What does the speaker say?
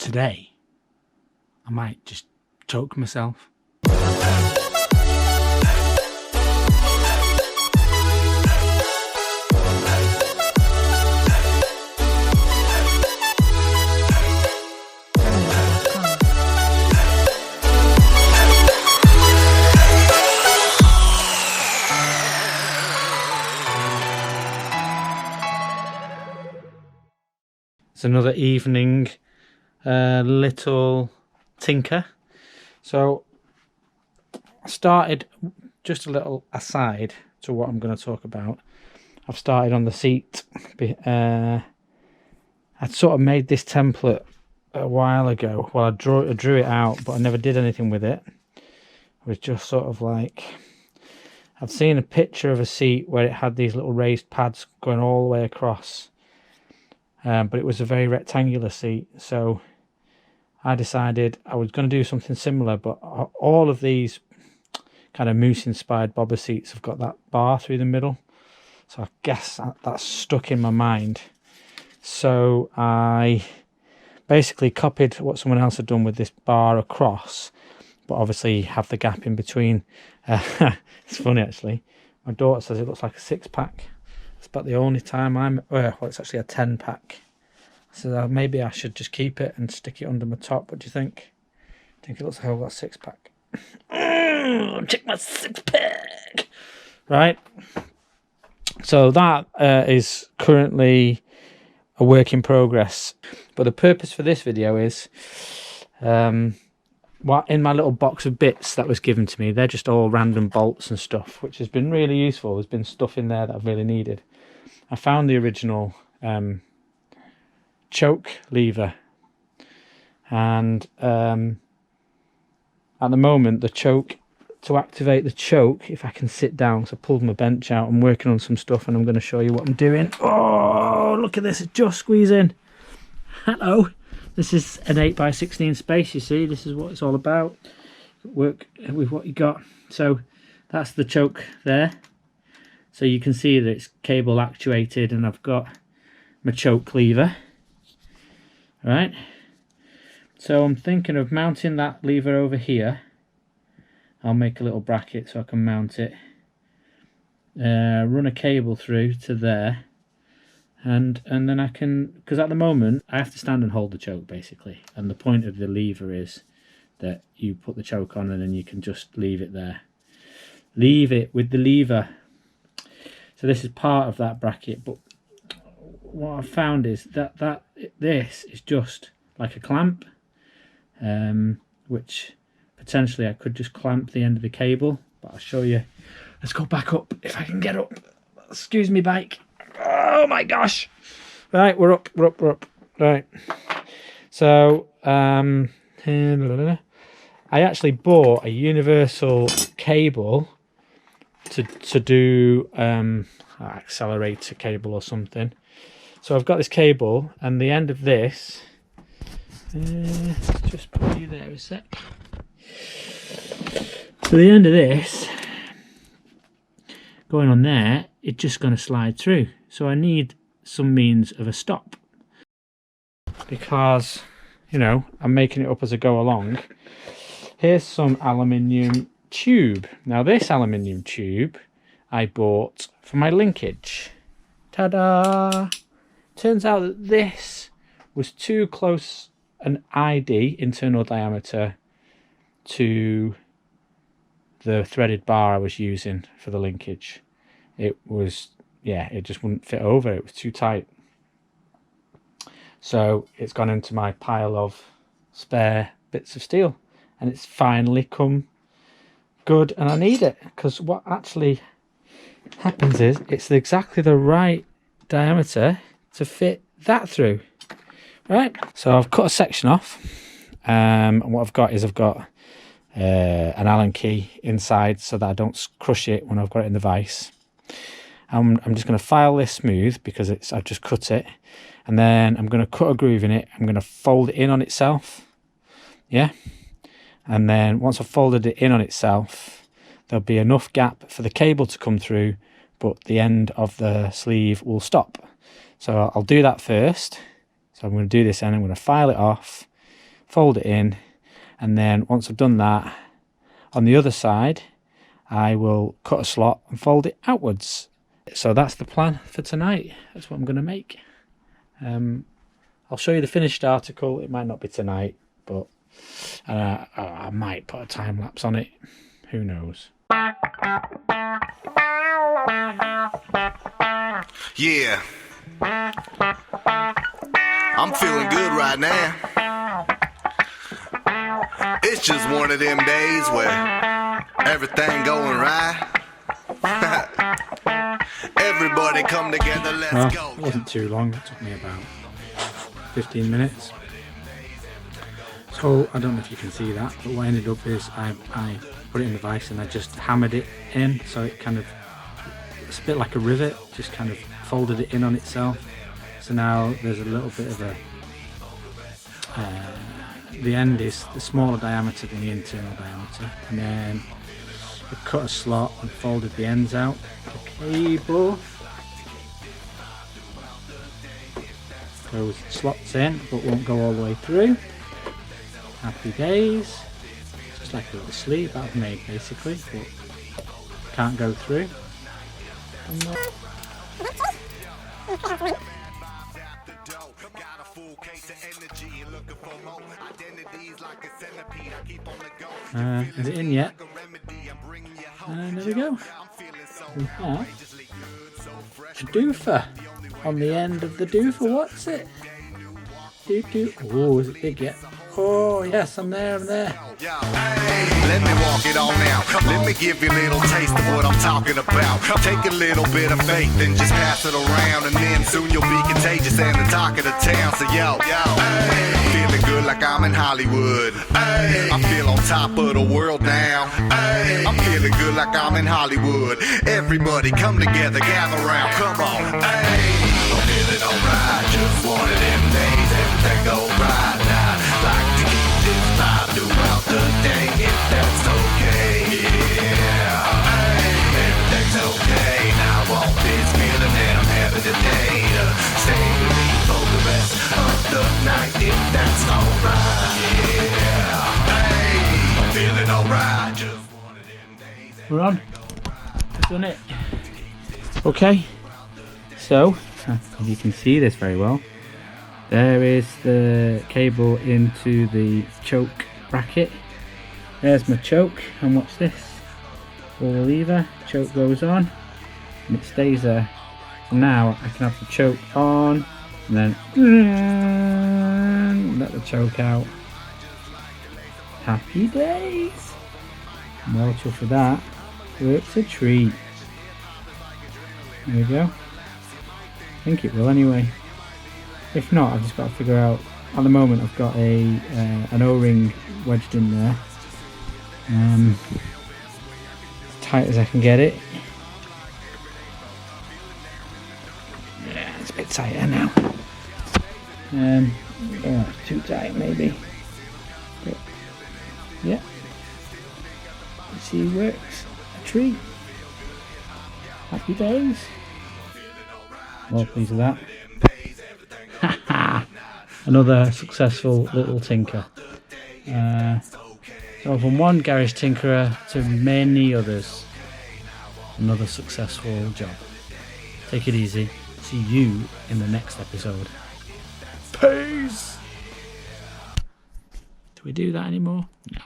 today I might just choke myself. It's another evening little tinker. So I started, just a little aside to what I'm going to talk about, I've started on the seat. I'd sort of made this template a while ago. Well, I drew it out, but I never did anything with it. It was just sort of like, I've seen a picture of a seat where it had these little raised pads going all the way across. But it was a very rectangular seat, so I decided I was going to do something similar, but all of these kind of moose-inspired bobber seats have got that bar through the middle, so I guess that's stuck in my mind. So I basically copied what someone else had done with this bar across, but obviously have the gap in between. It's funny actually, my daughter says it looks like a 6-pack. It's about the only time well, it's actually a 10-pack. So maybe I should just keep it and stick it under my top. What do you think? I think it looks like I've got a 6-pack. Check my 6-pack. Right. So that is currently a work in progress. But the purpose for this video is, what in my little box of bits that was given to me, they're just all random bolts and stuff, which has been really useful. There's been stuff in there that I've really needed. I found the original choke lever, and at the moment the choke, to activate the choke, if I can sit down, so I pulled my bench out, I'm working on some stuff and I'm going to show you what I'm doing. Oh, look at this, it's just squeezing. Hello, this is an 8x16 space, you see, this is what it's all about. Work with what you got. So that's the choke there. So you can see that it's cable actuated, and I've got my choke lever. Right. So I'm thinking of mounting that lever over here. I'll make a little bracket so I can mount it. Run a cable through to there. And then I can, because at the moment I have to stand and hold the choke basically. And the point of the lever is that you put the choke on and then you can just leave it there. Leave it with the lever. So this is part of that bracket, but what I've found is that this is just like a clamp, which potentially I could just clamp the end of the cable, but I'll show you. Let's go back up if I can get up. Excuse me, bike. Oh my gosh. Right, we're up. Right. So I actually bought a universal cable to do accelerator cable or something. So I've got this cable, and the end of this, just put you there a sec. So the end of this, going on there, it's just going to slide through. So I need some means of a stop, because, you know, I'm making it up as I go along. Here's some aluminium tube. Now this aluminium tube I bought for my linkage. Ta-da! Turns out that this was too close an ID, internal diameter, to the threaded bar I was using for the linkage. It was, yeah, it just wouldn't fit over. It was too tight. So it's gone into my pile of spare bits of steel, and it's finally come good, and I need it, because what actually happens is it's exactly the right diameter to fit that through. Right, so I've cut a section off, and what I've got is an Allen key inside so that I don't crush it when I've got it in the vise. I'm just going to file this smooth because I've just cut it, and then I'm going to cut a groove in it. I'm going to fold it in on itself, yeah, and then once I've folded it in on itself, there'll be enough gap for the cable to come through, but the end of the sleeve will stop. So I'll do that first. So I'm going to do this, and I'm going to file it off, fold it in, and then once I've done that, on the other side I will cut a slot and fold it outwards. So that's the plan for tonight. That's what I'm going to make. I'll show you the finished article. It might not be tonight, but I might put a time lapse on it. Who knows? Yeah, I'm feeling good right now. It's just one of them days where everything going right. Everybody come together, let's go. It wasn't too long. It took me about 15 minutes. So I don't know if you can see that, but what I ended up is I put it in the vise and I just hammered it in, so it kind of, it's a bit like a rivet, just kind of folded it in on itself. So now there's a little bit of a, the end is the smaller diameter than the internal diameter, and then I cut a slot and folded the ends out. The cable goes, slots in but won't go all the way through. Happy days. Just like a little sleeve that I've made basically, but can't go through. Is it in yet? There we go. We have a doofer on the end of the doofer. What's it? Oh, is it big yet? Oh yes, I'm there. Let me walk it on now. Let me give you a little taste of what I'm talking about. Take a little bit of faith and just pass it around, and then soon you'll be contagious and the talk of the town. So yo, feeling good like I'm in Hollywood. I feel on top of the world now. I'm feeling good like I'm in Hollywood. Everybody come together, gather round, come on. I'm feeling alright, just one of them days, everything go right now. Like to keep this vibe throughout the day, if that's okay. Yeah, everything's okay. Now I want this feeling that I'm having today to stay with me for the rest of the night, if that's alright. Yeah, I'm feeling alright. Just one of them days. We're on. I've done it. Okay. So, if you can see this very well, there is the cable into the choke bracket. There's my choke, and watch this. Pull the lever, choke goes on, and it stays there. So now I can have the choke on, and then let the choke out. Happy days! Well, for that, works a treat. There we go. I think it will anyway. If not, I've just got to figure out. At the moment, I've got an O-ring wedged in there, as tight as I can get it. Yeah, it's a bit tighter now. Oh, it's too tight maybe. But yeah, let's see, it works. A treat. Happy days. Well pleased with that. Another successful little tinker. So from one garage tinkerer to many others, another successful job. Take it easy. See you in the next episode. Peace! Do we do that anymore? No.